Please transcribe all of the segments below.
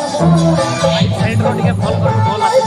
side रो टिके fall कर बोल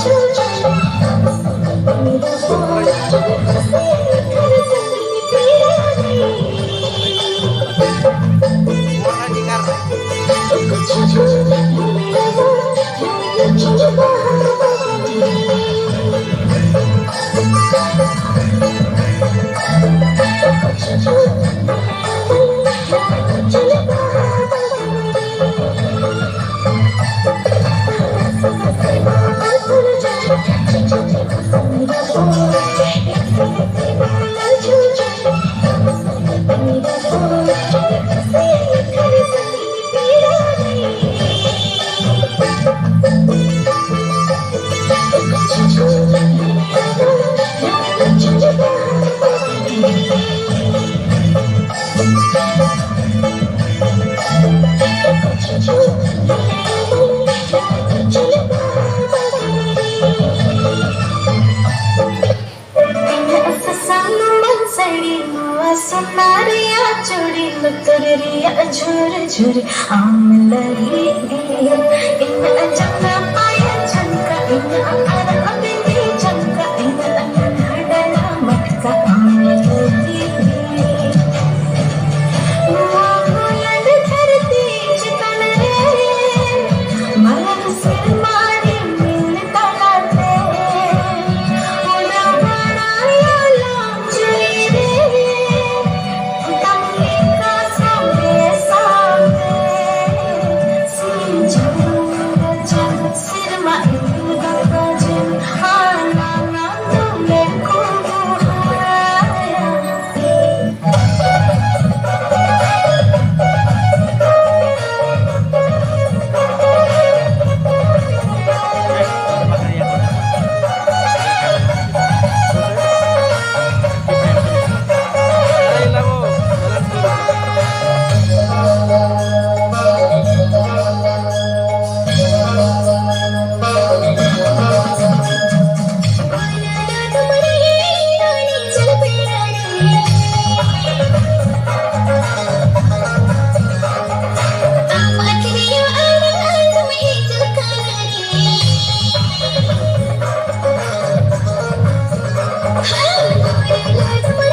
झुर झुर आम लगी इन अजंगा पाया झंका इन अखाड़ा अबिंदी झंका इन अखाड़ा मटका आम लगी बुलंद धरती चितन रे मलन सिर मारी मिलता गाते उड़ा बड़ा लाला चुरी रे तमने का सामने Hey,